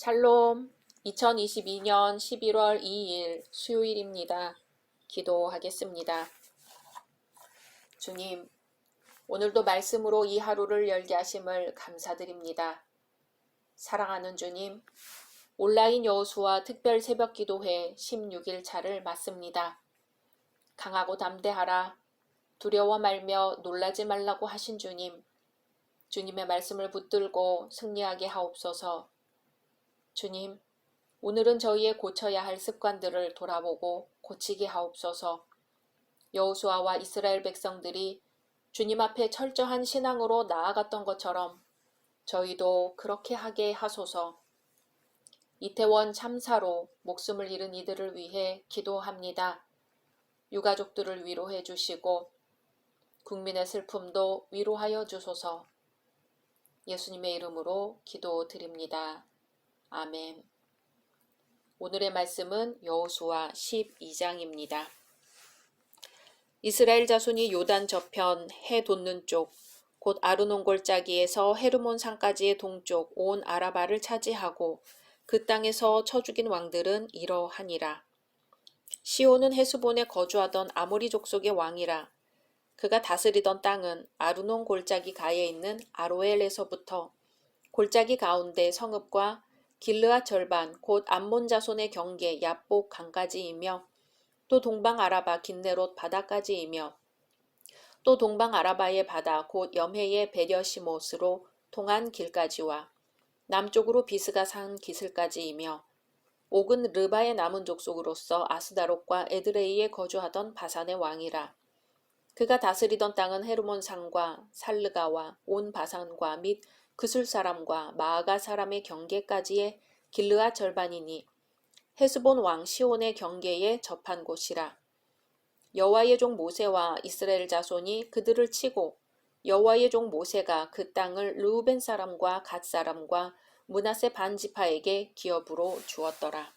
샬롬, 2022년 11월 2일 수요일입니다. 기도하겠습니다. 주님, 오늘도 말씀으로 이 하루를 열게 하심을 감사드립니다. 사랑하는 주님, 온라인 여호수아 특별 새벽기도회 16일 차를 맞습니다. 강하고 담대하라, 두려워 말며 놀라지 말라고 하신 주님, 주님의 말씀을 붙들고 승리하게 하옵소서. 주님, 오늘은 저희의 고쳐야 할 습관들을 돌아보고 고치게 하옵소서. 여호수아와 이스라엘 백성들이 주님 앞에 철저한 신앙으로 나아갔던 것처럼 저희도 그렇게 하게 하소서. 이태원 참사로 목숨을 잃은 이들을 위해 기도합니다. 유가족들을 위로해 주시고 국민의 슬픔도 위로하여 주소서. 예수님의 이름으로 기도드립니다. 아멘. 오늘의 말씀은 여호수아 12장입니다. 이스라엘 자손이 요단 저편 해 돋는 쪽, 곧 아르논 골짜기에서 헤르몬 산까지의 동쪽 온 아라바를 차지하고 그 땅에서 쳐 죽인 왕들은 이러하니라. 시온은 헤스본에 거주하던 아모리 족속의 왕이라. 그가 다스리던 땅은 아르논 골짜기 가에 있는 아로엘에서부터 골짜기 가운데 성읍과 길르앗 절반 곧 암몬 자손의 경계 야복 강까지이며 또 동방 아라바 긴네롯 바다까지이며 또 동방 아라바의 바다 곧 염해의 베려시못으로 통한 길까지와 남쪽으로 비스가 산 기슬까지이며 옥은 르바의 남은 족속으로서 아스다롯과 에드레이에 거주하던 바산의 왕이라. 그가 다스리던 땅은 헤르몬 산과 살르가와 온 바산과 및 그술 사람과 마아가 사람의 경계까지의 길르앗 절반이니 헤스본 왕 시온의 경계에 접한 곳이라. 여호와의 종 모세와 이스라엘 자손이 그들을 치고 여호와의 종 모세가 그 땅을 르우벤 사람과 갓 사람과 므낫세 반 지파에게 기업으로 주었더라.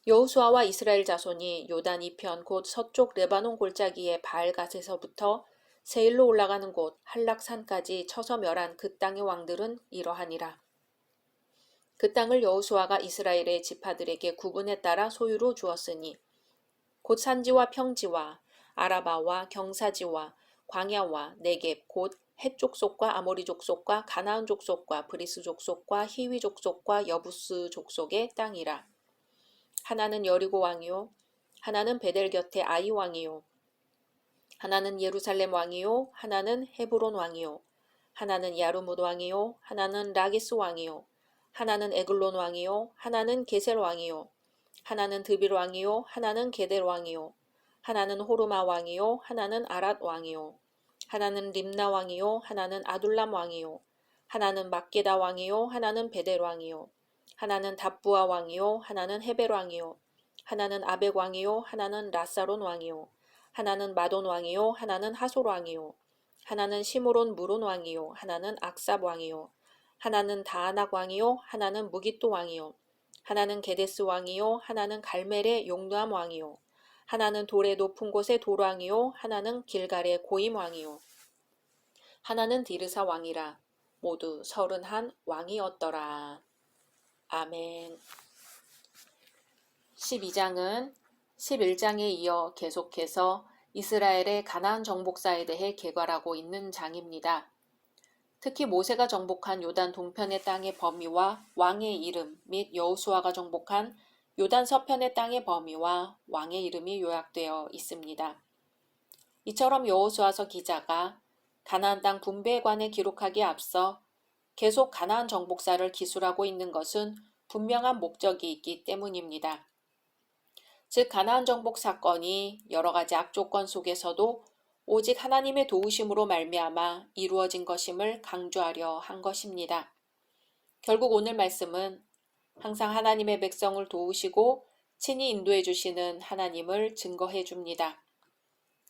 여호수아와 이스라엘 자손이 요단 이편 곧 서쪽 레바논 골짜기의 바알갓에서부터 세일로 올라가는 곳 한락산까지 쳐서 멸한 그 땅의 왕들은 이러하니라. 그 땅을 여호수아가 이스라엘의 지파들에게 구분에 따라 소유로 주었으니 곧 산지와 평지와 아라바와 경사지와 광야와 네겝 곧 헷 족속과 아모리 족속과 가나안 족속과 브리스 족속과 히위 족속과 여부스 족속의 땅이라. 하나는 여리고 왕이요 하나는 베델 곁에 아이 왕이요 하나는 예루살렘 왕이요 하나는 헤브론 왕이요 하나는 야르뭇 왕이요 하나는 라기스 왕이요 하나는 에글론 왕이요 하나는 게셀 왕이요 하나는 드빌 왕이요 하나는 게델 왕이요 하나는 호르마 왕이요 하나는 아랏 왕이요 하나는 림나 왕이요 하나는 아둘람 왕이요 하나는 막게다 왕이요 하나는 베델 왕이요 하나는 답부아 왕이요 하나는 헤벨 왕이요 하나는 아벡 왕이요 하나는 라사론 왕이요 하나는 마돈 왕이요 하나는 하솔 왕이요 하나는 시므론 무론 왕이요 하나는 악삽 왕이요 하나는 다아낙 왕이요 하나는 무깃도 왕이요 하나는 게데스 왕이요 하나는 갈멜의 용두암 왕이요 하나는 돌의 높은 곳의 돌왕이요 하나는 길갈의 고임 왕이요 하나는 디르사 왕이라. 모두 31 왕이었더라. 아멘. 12장은 11장에 이어 계속해서 이스라엘의 가나안 정복사에 대해 계괄하고 있는 장입니다. 특히 모세가 정복한 요단 동편의 땅의 범위와 왕의 이름 및 여호수아가 정복한 요단 서편의 땅의 범위와 왕의 이름이 요약되어 있습니다. 이처럼 여호수아서 기자가 가나안 땅 분배에 관해 기록하기에 앞서 계속 가나안 정복사를 기술하고 있는 것은 분명한 목적이 있기 때문입니다. 즉 가나안 정복 사건이 여러 가지 악조건 속에서도 오직 하나님의 도우심으로 말미암아 이루어진 것임을 강조하려 한 것입니다. 결국 오늘 말씀은 항상 하나님의 백성을 도우시고 친히 인도해 주시는 하나님을 증거해 줍니다.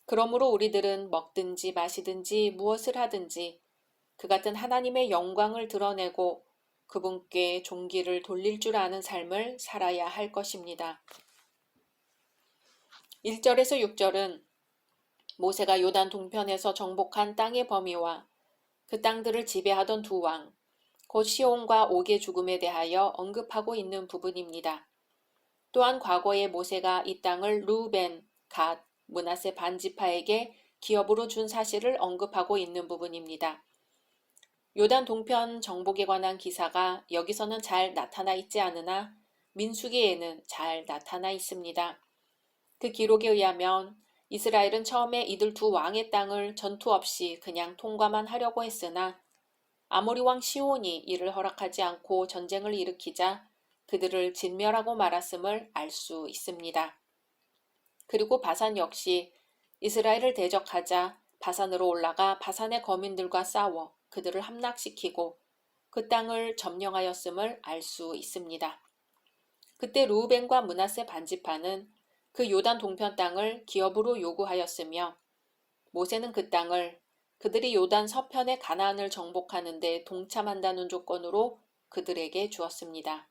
그러므로 우리들은 먹든지 마시든지 무엇을 하든지 그 같은 하나님의 영광을 드러내고 그분께 존귀를 돌릴 줄 아는 삶을 살아야 할 것입니다. 1절에서 6절은 모세가 요단 동편에서 정복한 땅의 범위와 그 땅들을 지배하던 두 왕, 곧 시온과 옥의 죽음에 대하여 언급하고 있는 부분입니다. 또한 과거에 모세가 이 땅을 르우벤, 갓, 므낫세 반 지파에게 기업으로 준 사실을 언급하고 있는 부분입니다. 요단 동편 정복에 관한 기사가 여기서는 잘 나타나 있지 않으나 민수기에는 잘 나타나 있습니다. 그 기록에 의하면 이스라엘은 처음에 이들 두 왕의 땅을 전투 없이 그냥 통과만 하려고 했으나 아모리 왕 시온이 이를 허락하지 않고 전쟁을 일으키자 그들을 진멸하고 말았음을 알 수 있습니다. 그리고 바산 역시 이스라엘을 대적하자 바산으로 올라가 바산의 거민들과 싸워 그들을 함락시키고 그 땅을 점령하였음을 알 수 있습니다. 그때 르우벤과 므낫세 반지파는 그 요단 동편 땅을 기업으로 요구하였으며 모세는 그 땅을 그들이 요단 서편의 가나안을 정복하는 데 동참한다는 조건으로 그들에게 주었습니다.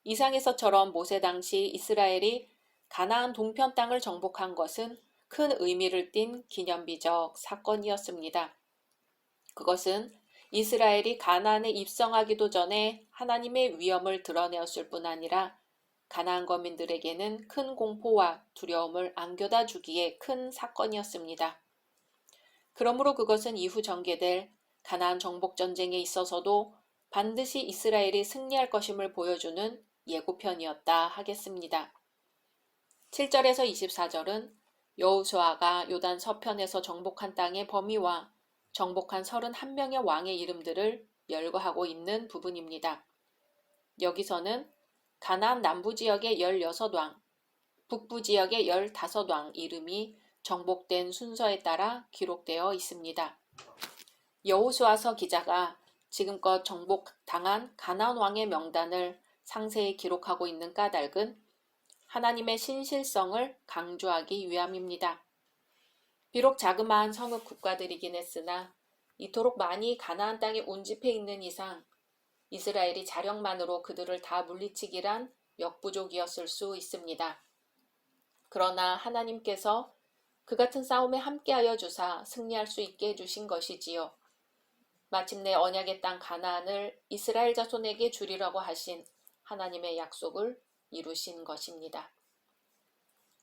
이상에서처럼 모세 당시 이스라엘이 가나안 동편 땅을 정복한 것은 큰 의미를 띤 기념비적 사건이었습니다. 그것은 이스라엘이 가나안에 입성하기도 전에 하나님의 위엄을 드러내었을 뿐 아니라 가나안 거민들에게는 큰 공포와 두려움을 안겨다 주기에 큰 사건이었습니다. 그러므로 그것은 이후 전개될 가나안 정복 전쟁에 있어서도 반드시 이스라엘이 승리할 것임을 보여주는 예고편이었다 하겠습니다. 7절에서 24절은 여호수아가 요단 서편에서 정복한 땅의 범위와 정복한 31명의 왕의 이름들을 열거하고 있는 부분입니다. 여기서는 가나안 남부 지역의 16왕, 북부 지역의 15왕 이름이 정복된 순서에 따라 기록되어 있습니다. 여호수아서 기자가 지금껏 정복당한 가나안 왕의 명단을 상세히 기록하고 있는 까닭은 하나님의 신실성을 강조하기 위함입니다. 비록 자그마한 성읍 국가들이긴 했으나 이토록 많이 가나안 땅에 운집해 있는 이상 이스라엘이 자력만으로 그들을 다 물리치기란 역부족이었을 수 있습니다. 그러나 하나님께서 그 같은 싸움에 함께하여 주사 승리할 수 있게 해주신 것이지요. 마침내 언약의 땅 가나안을 이스라엘 자손에게 주리라고 하신 하나님의 약속을 이루신 것입니다.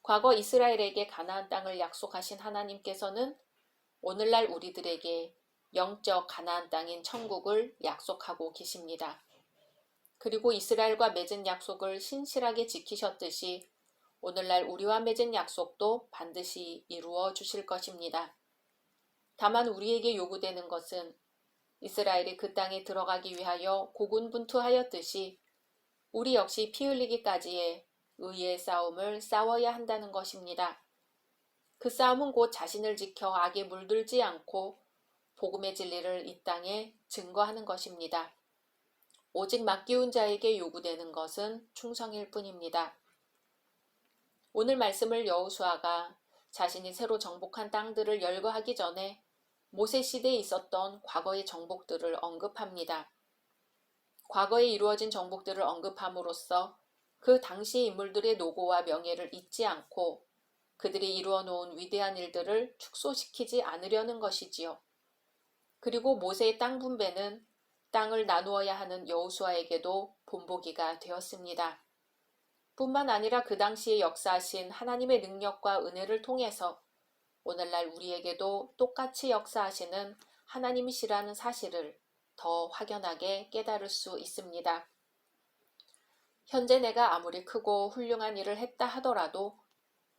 과거 이스라엘에게 가나안 땅을 약속하신 하나님께서는 오늘날 우리들에게 영적 가나안 땅인 천국을 약속하고 계십니다. 그리고 이스라엘과 맺은 약속을 신실하게 지키셨듯이 오늘날 우리와 맺은 약속도 반드시 이루어 주실 것입니다. 다만 우리에게 요구되는 것은 이스라엘이 그 땅에 들어가기 위하여 고군분투하였듯이 우리 역시 피 흘리기까지의 의의 싸움을 싸워야 한다는 것입니다. 그 싸움은 곧 자신을 지켜 악에 물들지 않고 복음의 진리를 이 땅에 증거하는 것입니다. 오직 맡기운 자에게 요구되는 것은 충성일 뿐입니다. 오늘 말씀을 여호수아가 자신이 새로 정복한 땅들을 열거하기 전에 모세 시대에 있었던 과거의 정복들을 언급합니다. 과거에 이루어진 정복들을 언급함으로써 그 당시 인물들의 노고와 명예를 잊지 않고 그들이 이루어 놓은 위대한 일들을 축소시키지 않으려는 것이지요. 그리고 모세의 땅 분배는 땅을 나누어야 하는 여호수아에게도 본보기가 되었습니다. 뿐만 아니라 그 당시에 역사하신 하나님의 능력과 은혜를 통해서 오늘날 우리에게도 똑같이 역사하시는 하나님이시라는 사실을 더 확연하게 깨달을 수 있습니다. 현재 내가 아무리 크고 훌륭한 일을 했다 하더라도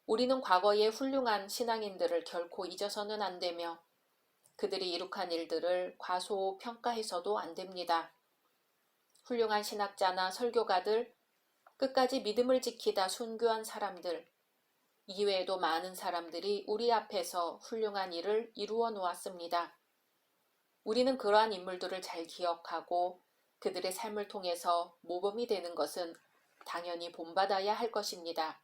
우리는 과거의 훌륭한 신앙인들을 결코 잊어서는 안 되며 그들이 이룩한 일들을 과소평가해서도 안 됩니다. 훌륭한 신학자나 설교가들, 끝까지 믿음을 지키다 순교한 사람들, 이외에도 많은 사람들이 우리 앞에서 훌륭한 일을 이루어 놓았습니다. 우리는 그러한 인물들을 잘 기억하고 그들의 삶을 통해서 모범이 되는 것은 당연히 본받아야 할 것입니다.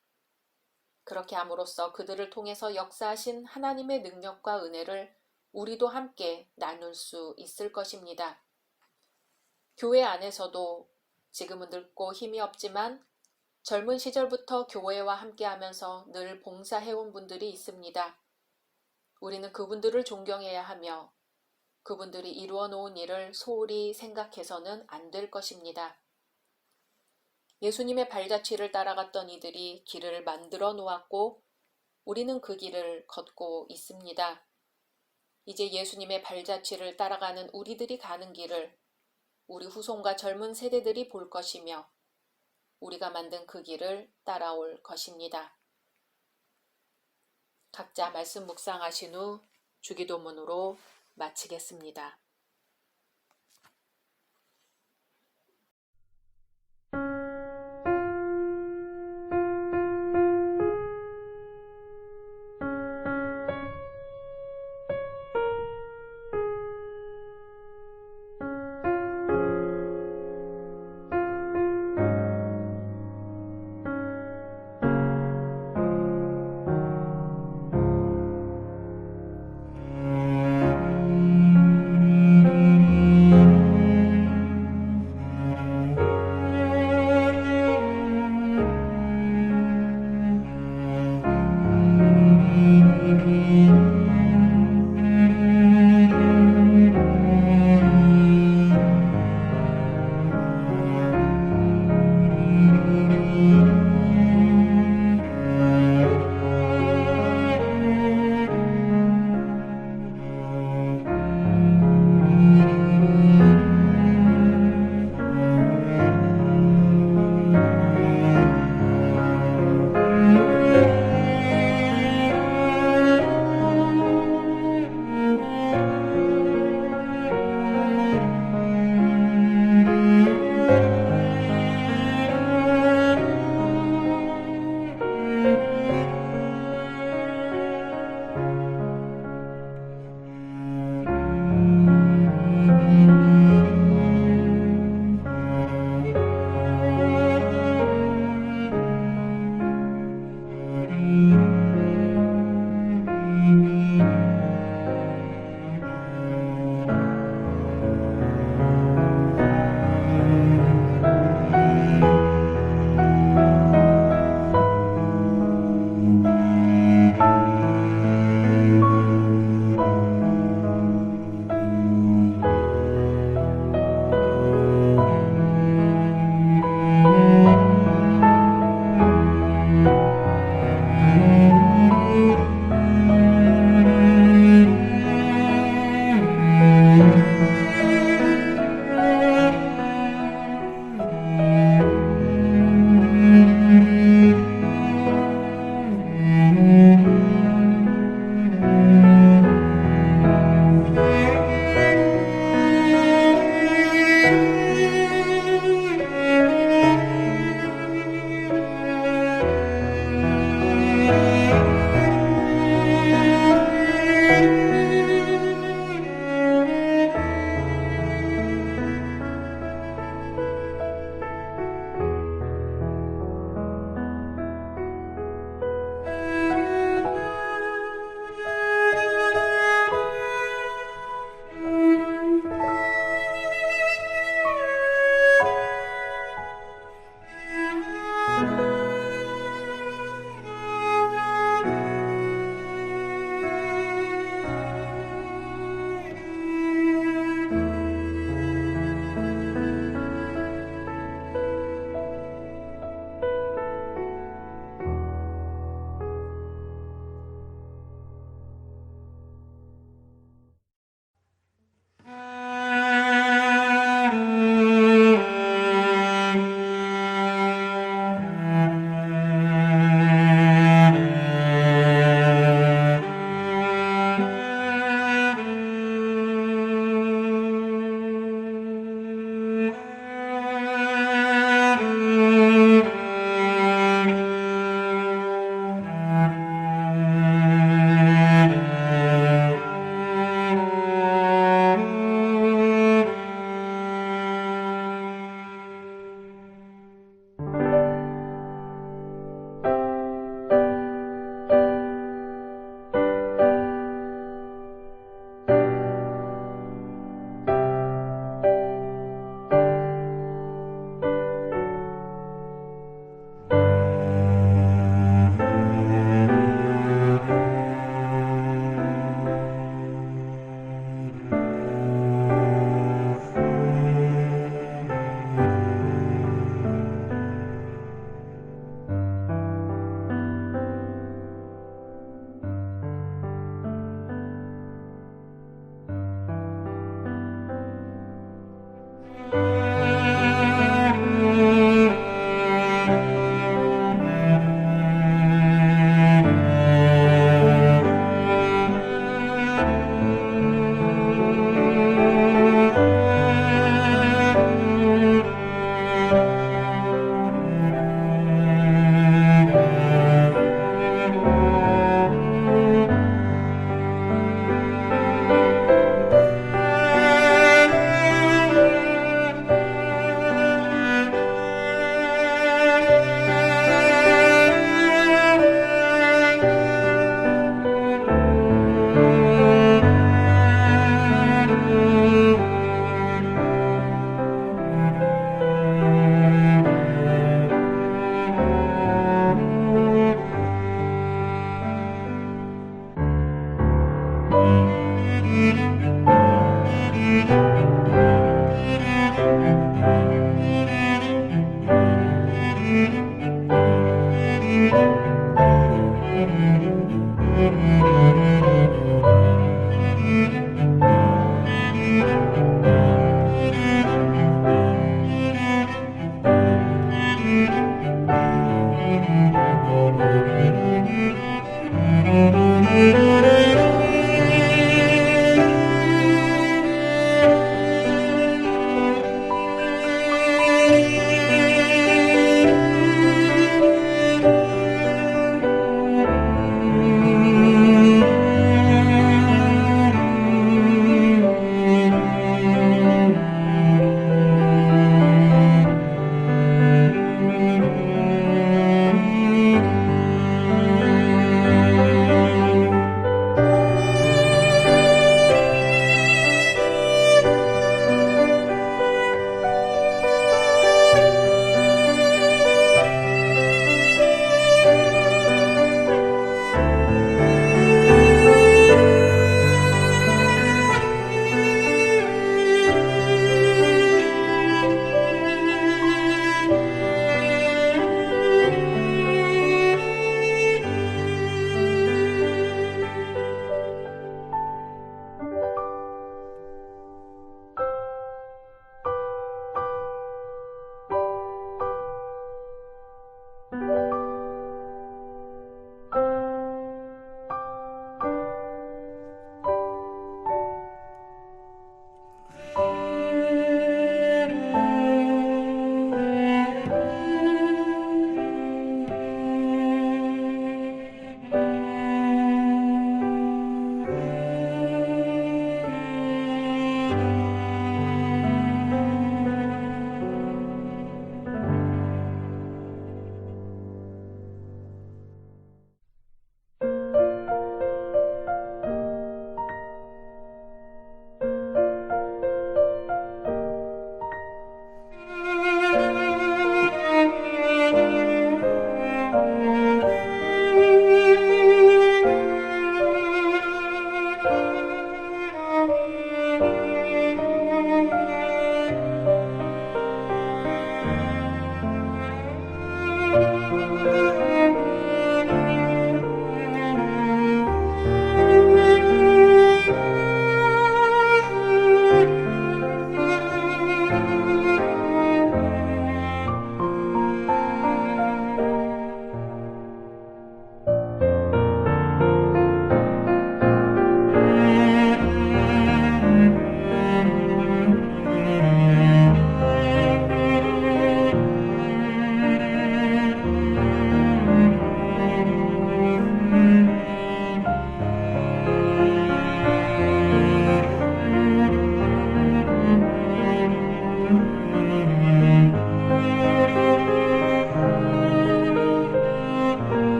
그렇게 함으로써 그들을 통해서 역사하신 하나님의 능력과 은혜를 우리도 함께 나눌 수 있을 것입니다. 교회 안에서도 지금은 늙고 힘이 없지만 젊은 시절부터 교회와 함께하면서 늘 봉사해온 분들이 있습니다. 우리는 그분들을 존경해야 하며 그분들이 이루어 놓은 일을 소홀히 생각해서는 안 될 것입니다. 예수님의 발자취를 따라갔던 이들이 길을 만들어 놓았고 우리는 그 길을 걷고 있습니다. 이제 예수님의 발자취를 따라가는 우리들이 가는 길을 우리 후손과 젊은 세대들이 볼 것이며 우리가 만든 그 길을 따라올 것입니다. 각자 말씀 묵상하신 후 주기도문으로 마치겠습니다.